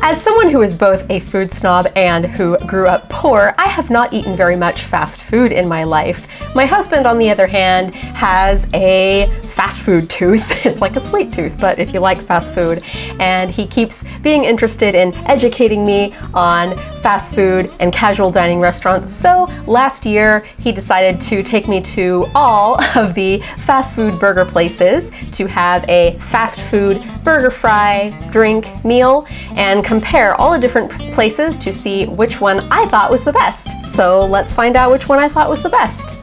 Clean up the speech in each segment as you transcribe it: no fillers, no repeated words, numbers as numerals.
As someone who is both a food snob and who grew up poor, I have not eaten very much fast food in my life. My husband, on the other hand, has a fast food tooth. It's like a sweet tooth, but if you like fast food. And he keeps being interested in educating me on fast food and casual dining restaurants. So last year, he decided to take me to all of the fast food burger places to have a fast food burger, fry, drink, meal, and compare all the different places to see which one I thought was the best. So let's find out which one I thought was the best.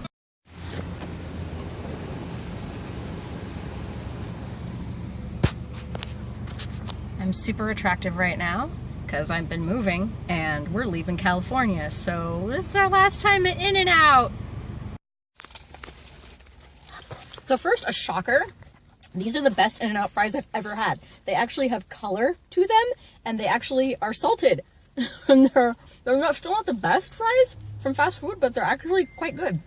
I'm super attractive right now because I've been moving and we're leaving California, so this is our last time at InNOut. So first, a shocker. These are the best InNOut fries I've ever had. They actually have color to them, and they actually are salted. And they're still not the best fries from fast food, but they're actually quite good.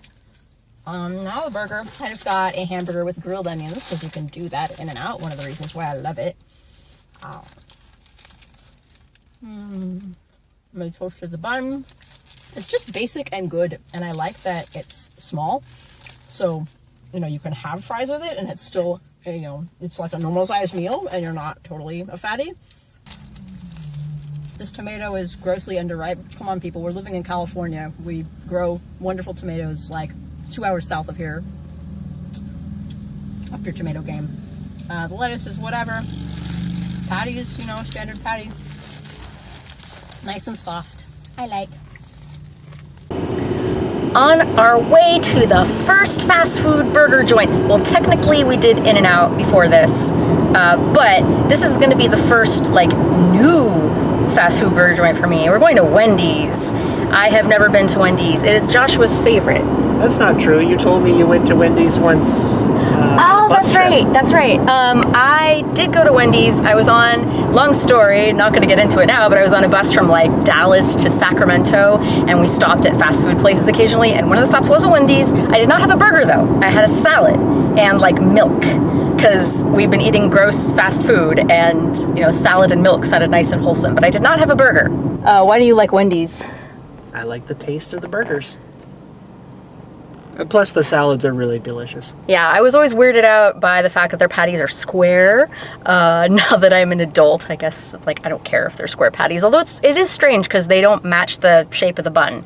Now the burger. I just got a hamburger with grilled onions, because you can do that at InNOut. One of the reasons why I love it. I toasted the bun. It's just basic and good, and I like that it's small. So, you know, you can have fries with it, and it's still, you know, it's like a normal sized meal, and you're not totally a fatty. This tomato is grossly underripe. Come on, people, we're living in California. We grow wonderful tomatoes like 2 hours south of here. Up your tomato game. The lettuce is whatever. Patties, you know, standard patty. Nice and soft. I like. On our way to the first fast food burger joint. Well, technically we did InNOut before this, but this is gonna be the first like new fast food burger joint for me. We're going to Wendy's. I have never been to Wendy's. It is Joshua's favorite. That's not true. You told me you went to Wendy's once. Oh, that's right. That's right. I did go to Wendy's. I was on, long story, not going to get into it now, but I was on a bus from like Dallas to Sacramento, and we stopped at fast food places occasionally, and one of the stops was a Wendy's. I did not have a burger though. I had a salad and like milk, because we've been eating gross fast food, and you know, salad and milk sounded nice and wholesome, but I did not have a burger. Why do you like Wendy's? I like the taste of the burgers. Plus, their salads are really delicious. Yeah, I was always weirded out by the fact that their patties are square. Now that I'm an adult, I guess it's like I don't care if they're square patties. Although it is strange because they don't match the shape of the bun,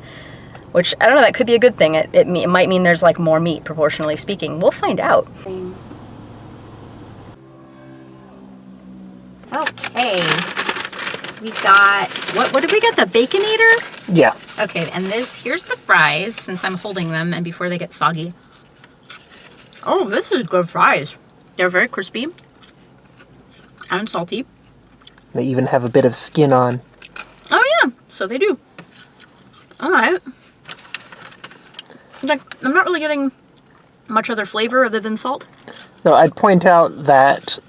which I don't know. That could be a good thing. It might mean there's like more meat proportionally speaking. We'll find out. Okay, we got what did we get? The Baconator? Yeah. Okay, and here's the fries, since I'm holding them and before they get soggy. Oh, this is good fries. They're very crispy and salty. They even have a bit of skin on. Oh yeah, so they do. All right. Like, I'm not really getting much other flavor other than salt. No, I'd point out that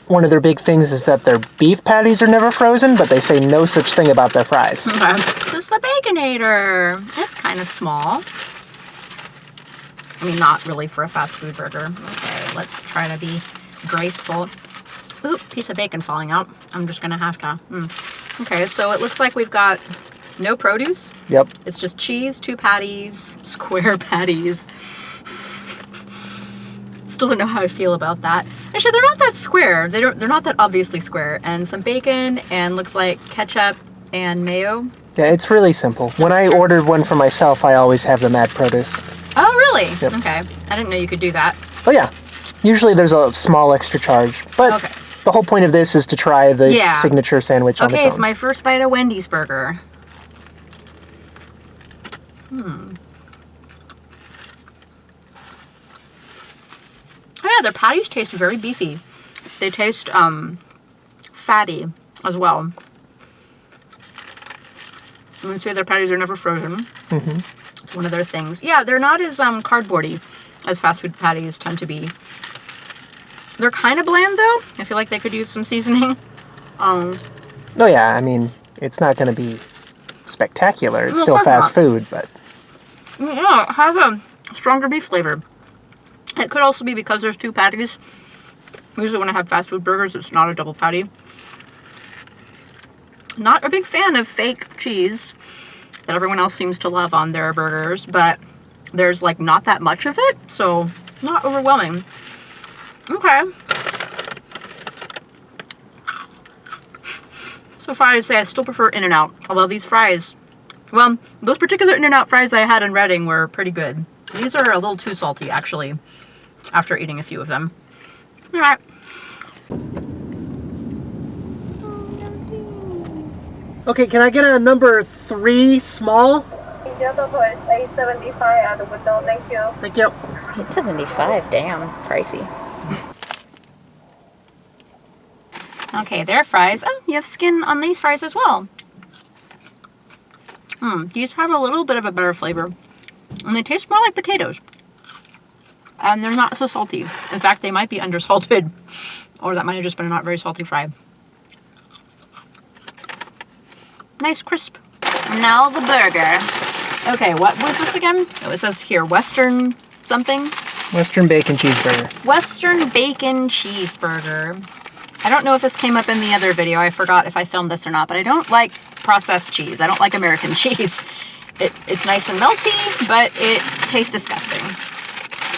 one of their big things is that their beef patties are never frozen, but they say no such thing about their fries. Okay. This is the Baconator. It's kind of small. I mean, not really for a fast food burger. Okay, let's try to be graceful. Oop, piece of bacon falling out. I'm just gonna have to. Okay, so it looks like we've got no produce. Yep. It's just cheese, 2 patties, square patties. Still don't know how I feel about that. Actually, they're not that square. They're not that obviously square. And some bacon and looks like ketchup and mayo. Yeah, it's really simple. When I ordered one for myself, I always have them add produce. Oh, really? Yep. Okay. I didn't know you could do that. Oh yeah. Usually there's a small extra charge, but okay. The whole point of this is to try the signature sandwich on its own. Okay, it's my first bite of Wendy's burger. Oh yeah, their patties taste very beefy. They taste fatty as well. I'm gonna say their patties are never frozen. It's one of their things. Yeah, they're not as cardboardy as fast food patties tend to be. They're kind of bland though. I feel like they could use some seasoning. Oh yeah, I mean, it's not going to be spectacular. It's still fast food, but... Yeah, it has a stronger beef flavor. It could also be because there's 2 patties. Usually when I have fast food burgers, it's not a double patty. Not a big fan of fake cheese that everyone else seems to love on their burgers, but there's like not that much of it, so not overwhelming. Okay. So far I'd say I still prefer InNOut, although these fries, well, those particular InNOut fries I had in Reading were pretty good. These are a little too salty, actually, after eating a few of them. All right. Okay, can I get a number 3 small? Your total is 875 at the window. Thank you. Thank you. $8.75, damn, pricey. Okay, their fries. Oh, you have skin on these fries as well. These have a little bit of a better flavor. And they taste more like potatoes. And they're not so salty. In fact, they might be undersalted. Or that might have just been a not very salty fry. Nice crisp. Now the burger. Okay, what was this again? Oh, it says here, Western something? Western bacon cheeseburger. Western bacon cheeseburger. I don't know if this came up in the other video. I forgot if I filmed this or not, but I don't like processed cheese. I don't like American cheese. It's nice and melty, but it tastes disgusting.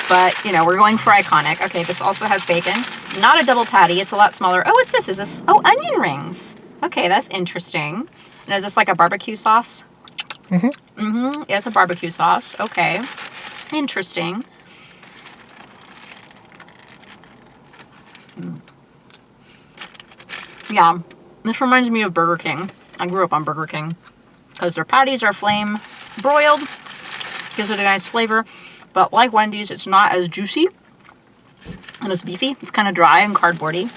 But, you know, we're going for iconic. Okay, this also has bacon. Not a double patty. It's a lot smaller. Oh, what's this? Is this? Oh, onion rings. Okay, that's interesting. And is this like a barbecue sauce? Yeah, it's a barbecue sauce. Okay. Interesting. Yeah, this reminds me of Burger King. I grew up on Burger King because their patties are flame broiled. Gives it a nice flavor. But like Wendy's, it's not as juicy and as beefy. It's kind of dry and cardboardy.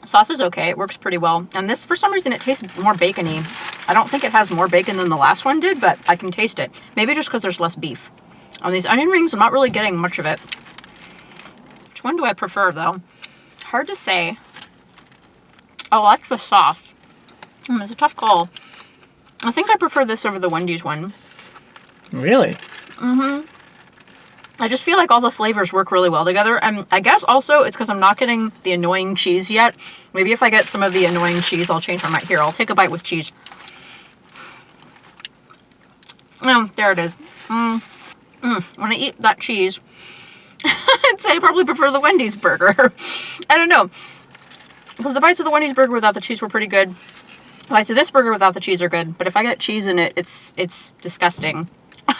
Sauce is okay. It works pretty well. And this, for some reason, it tastes more bacony. I don't think it has more bacon than the last one did, but I can taste it. Maybe just because there's less beef. On these onion rings, I'm not really getting much of it. Which one do I prefer, though? Hard to say. Oh, I like the sauce. It's a tough call. I think I prefer this over the Wendy's one. Really? I just feel like all the flavors work really well together. And I guess also it's because I'm not getting the annoying cheese yet. Maybe if I get some of the annoying cheese, I'll change my mind. Here, I'll take a bite with cheese. Oh, there it is. When I eat that cheese, I'd say I probably prefer the Wendy's burger. I don't know. Because the bites of the Wendy's burger without the cheese were pretty good. The bites of this burger without the cheese are good. But if I get cheese in it, it's disgusting.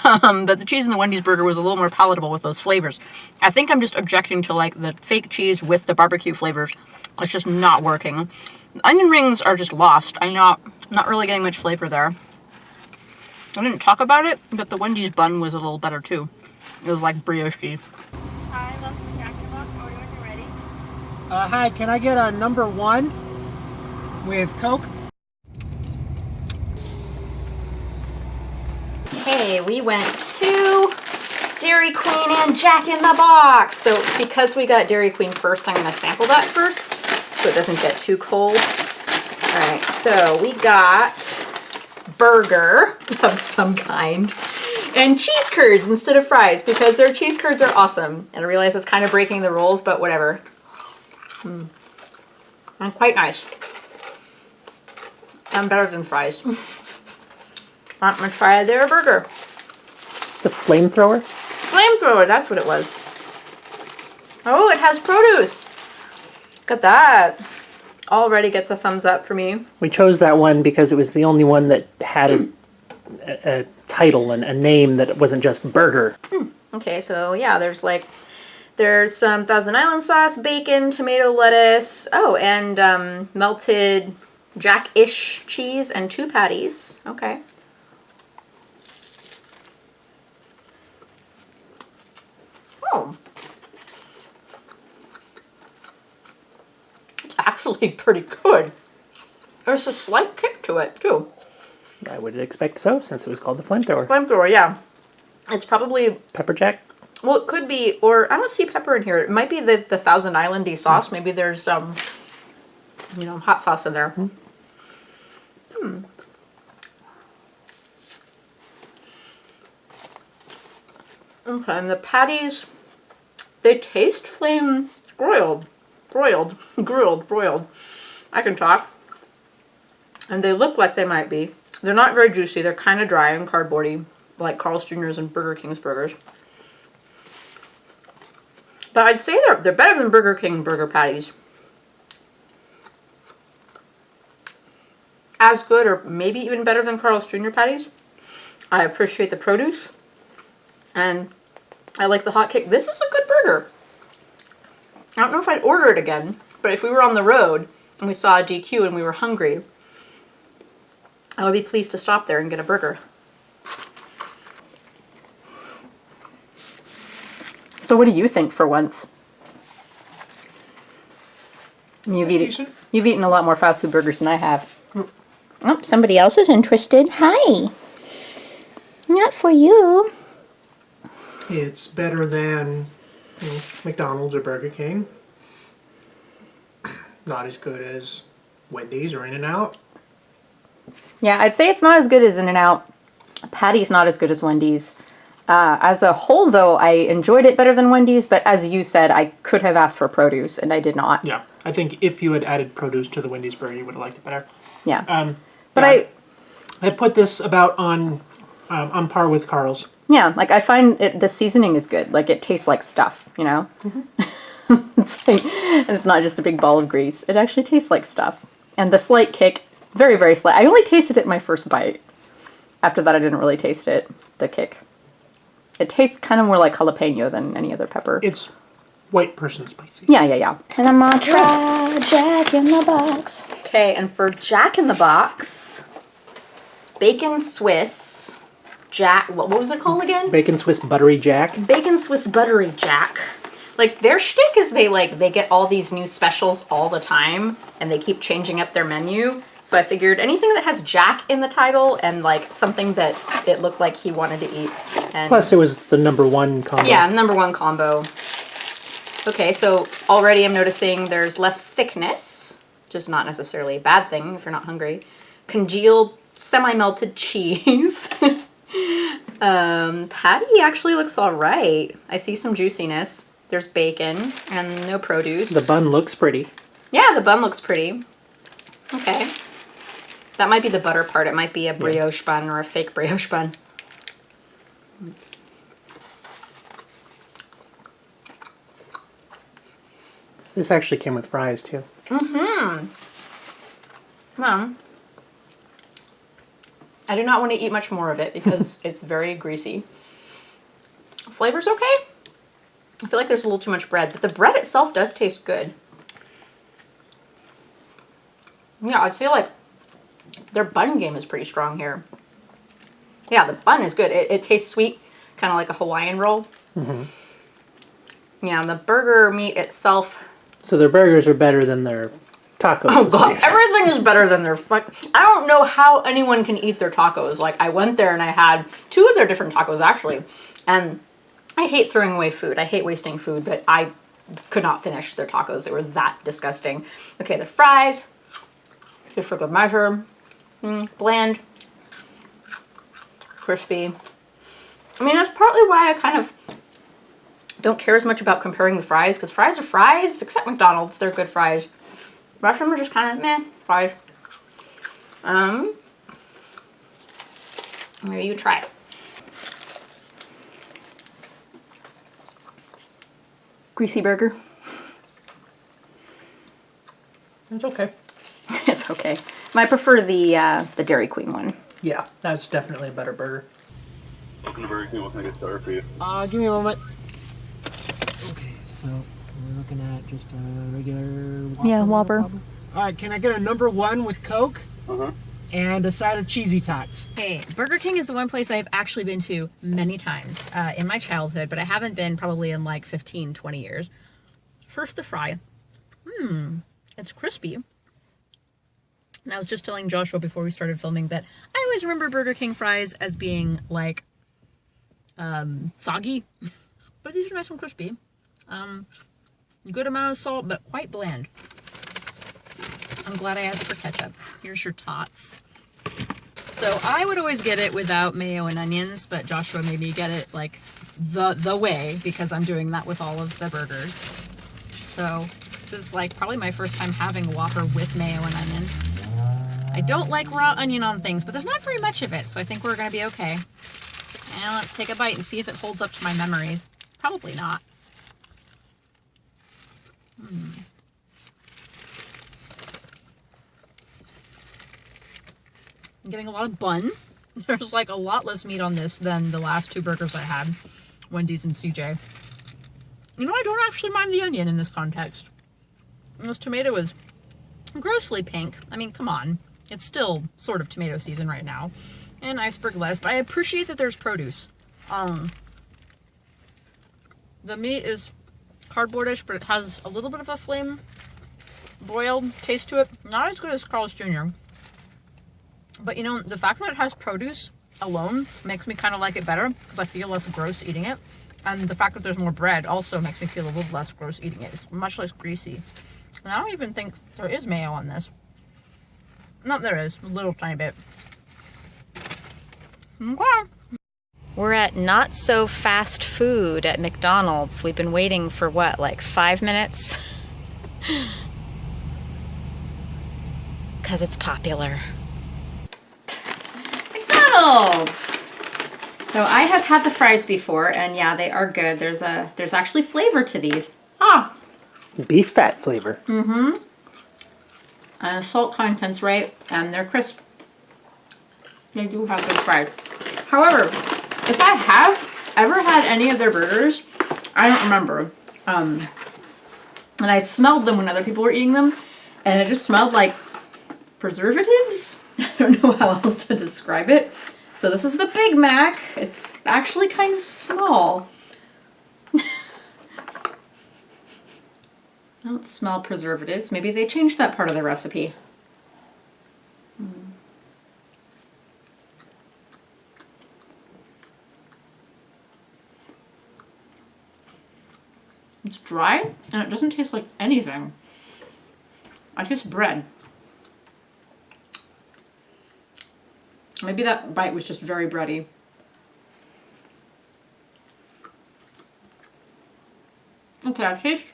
But the cheese in the Wendy's burger was a little more palatable with those flavors. I think I'm just objecting to like the fake cheese with the barbecue flavors. It's just not working. The onion rings are just lost. I'm not really getting much flavor there. I didn't talk about it, but the Wendy's bun was a little better too. It was like brioche. Hi, welcome to Jack in the Box. Order when you're ready. Hi, can I get a number 1 with Coke? Hey, we went to Dairy Queen and Jack in the Box. So because we got Dairy Queen first, I'm going to sample that first so it doesn't get too cold. All right, so we got burger of some kind and cheese curds instead of fries because their cheese curds are awesome. And I realize it's kind of breaking the rules, but whatever. And quite nice. And better than fries. I'm gonna try their burger. The flamethrower? Flamethrower, that's what it was. Oh, it has produce. Look at that. Already gets a thumbs up for me. We chose that one because it was the only one that had a title and a name that wasn't just burger. Okay, so yeah, there's some Thousand Island sauce, bacon, tomato, lettuce. Oh, and melted Jack-ish cheese and 2 patties. Okay. Oh. It's actually pretty good. There's a slight kick to it, too. I would expect so, since it was called the flamethrower. Flamethrower, yeah. It's probably... Pepper jack? Well, it could be, or I don't see pepper in here. It might be the Thousand Island-y sauce. Maybe there's some, hot sauce in there. Okay, and the patties, they taste flame broiled. broiled. I can talk. And they look like they might be. They're not very juicy. They're kind of dry and cardboardy, like Carl's Jr.'s and Burger King's burgers. But I'd say they're better than Burger King burger patties. As good or maybe even better than Carl's Jr. patties. I appreciate the produce. And I like the hot cake. This is a good burger. I don't know if I'd order it again, but if we were on the road and we saw a DQ and we were hungry, I would be pleased to stop there and get a burger. So what do you think for once? You've eaten a lot more fast food burgers than I have. Oh, somebody else is interested. Hi. Not for you. It's better than McDonald's or Burger King. Not as good as Wendy's or InNOut. Yeah, I'd say it's not as good as InNOut. Patty's not as good as Wendy's. As a whole, though, I enjoyed it better than Wendy's, but as you said, I could have asked for produce, and I did not. Yeah, I think if you had added produce to the Wendy's burger, you would have liked it better. Yeah. But I put this about on par with Carl's. Yeah, like I find the seasoning is good. Like it tastes like stuff, you know? And it's not just a big ball of grease. It actually tastes like stuff. And the slight kick, very, very slight. I only tasted it my first bite. After that, I didn't really taste it, the kick. It tastes kind of more like jalapeno than any other pepper. It's white person spicy. Yeah. And I'm gonna try Jack in the Box. Okay, and for Jack in the Box, Bacon Swiss Jack, what was it called again? Bacon Swiss Buttery Jack. Bacon Swiss Buttery Jack. Like, their shtick is they get all these new specials all the time, and they keep changing up their menu. So I figured anything that has Jack in the title and, like, something that it looked like he wanted to eat. And Plus, it was the #1 combo. yeah, #1 combo. Okay, so already I'm noticing there's less thickness, which is not necessarily a bad thing if you're not hungry. Congealed, semi-melted cheese. Patty actually looks all right. I see some juiciness. There's bacon and no produce. The bun looks pretty. Yeah, the bun looks pretty. Okay. That might be the butter part. It might be a brioche bun or a fake brioche bun. This actually came with fries, too. Well, I do not want to eat much more of it because it's very greasy. Flavor's okay. I feel like there's a little too much bread, but the bread itself does taste good. Yeah, I'd say like their bun game is pretty strong here. Yeah, the bun is good. It tastes sweet, kind of like a Hawaiian roll. Yeah, and the burger meat itself. So their burgers are better than their tacos. Oh god, everything is better than their I don't know how anyone can eat their tacos. Like, I went there and I had 2 of their different tacos, actually. And I hate throwing away food. I hate wasting food, but I could not finish their tacos. They were that disgusting. Okay, the fries, just for good measure. Bland. Crispy. I mean, that's partly why I kind of don't care as much about comparing the fries, because fries are fries, except McDonald's. They're good fries. The rest of them are just kind of meh fries. Maybe you try it. Greasy burger. It's okay. It's okay. I prefer the Dairy Queen one. Yeah, that's definitely a better burger. Welcome to Burger King. What can I get started for you? Give me a moment. Okay, so we're looking at just a regular Whopper. Yeah, Whopper. All right, can I get a #1 with Coke? And a side of cheesy tots. Hey, Burger King is the one place I've actually been to many times in my childhood, but I haven't been probably in like 15, 20 years. First, the fry. It's crispy. And I was just telling Joshua before we started filming that I always remember Burger King fries as being like soggy, but these are nice and crispy. Good amount of salt, but quite bland. I'm glad I asked for ketchup. Here's your tots. So I would always get it without mayo and onions, but Joshua made me get it like the way, because I'm doing that with all of the burgers. So This is like probably my first time having a Whopper with mayo and onion. I don't like raw onion on things, but there's not very much of it, so I think we're gonna be okay. And let's take a bite and see if it holds up to my memories. Probably not. I'm getting a lot of bun. There's like a lot less meat on this than the last two burgers I had, Wendy's and CJ. You know, I don't actually mind the onion in this context. And this tomato is grossly pink. I mean, come on. It's still sort of tomato season right now. And iceberg lettuce, but I appreciate that there's produce. The meat is cardboardish, but it has a little bit of a flame broiled taste to it. Not as good as Carl's Jr. But you know, the fact that it has produce alone makes me kind of like it better because I feel less gross eating it. And the fact that there's more bread also makes me feel a little less gross eating it. It's much less greasy. And I don't even think there is mayo on this. No, there is. A little tiny bit. Okay. We're at Not So Fast Food at McDonald's. We've been waiting for what, like 5 minutes? Because it's popular. McDonald's! So I have had the fries before, and yeah, they are good. There's actually flavor to these. Ah! Beef fat flavor. Mm-hmm. And salt content's right, and they're crisp. They do have good fries. However, if I have ever had any of their burgers, I don't remember. And I smelled them when other people were eating them, and it just smelled like preservatives. I don't know how else to describe it. So this is the Big Mac. It's actually kind of small. I don't smell preservatives. Maybe they changed that part of the recipe. It's dry, and it doesn't taste like anything. I taste bread. Maybe that bite was just very bready. Okay, I taste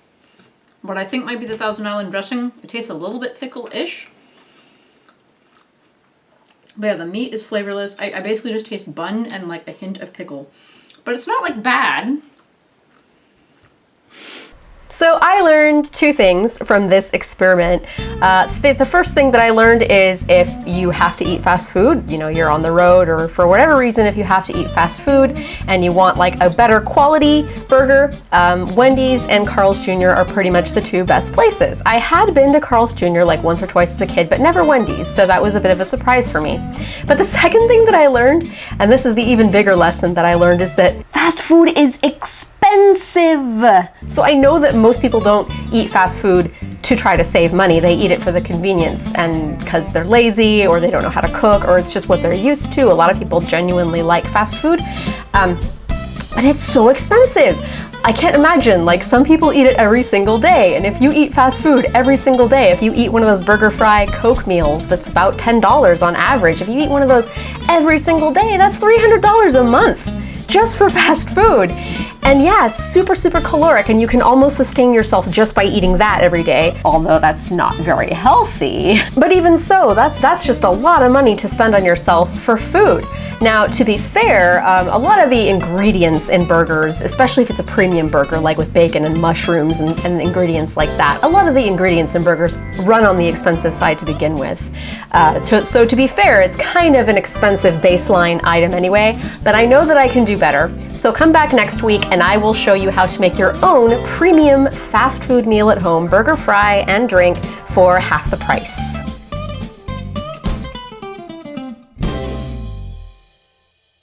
what I think might be the Thousand Island dressing. It tastes a little bit pickle-ish. But yeah, the meat is flavorless. I basically just taste bun and like a hint of pickle. But it's not like bad. So I learned two things from this experiment. The first thing that I learned is if you have to eat fast food, you know, you're on the road or for whatever reason, if you have to eat fast food and you want like a better quality burger, Wendy's and Carl's Jr. are pretty much the two best places. I had been to Carl's Jr. like once or twice as a kid, but never Wendy's, so that was a bit of a surprise for me. But the second thing that I learned, and this is the even bigger lesson that I learned, is that fast food is expensive. So I know that most people don't eat fast food to try to save money. They eat it for the convenience and because they're lazy or they don't know how to cook or it's just what they're used to. A lot of people genuinely like fast food, but it's so expensive. I can't imagine, like some people eat it every single day, and if you eat fast food every single day, if you eat one of those burger, fry, Coke meals, that's about $10 on average. If you eat one of those every single day, that's $300 a month just for fast food. And yeah, it's super, super caloric, and you can almost sustain yourself just by eating that every day, although that's not very healthy. But even so, that's just a lot of money to spend on yourself for food. Now, to be fair, a lot of the ingredients in burgers, especially if it's a premium burger, like with bacon and mushrooms and ingredients like that, a lot of the ingredients in burgers run on the expensive side to begin with. So to be fair, it's kind of an expensive baseline item anyway, but I know that I can do better. So come back next week and I will show you how to make your own premium fast food meal at home, burger, fry, and drink for half the price.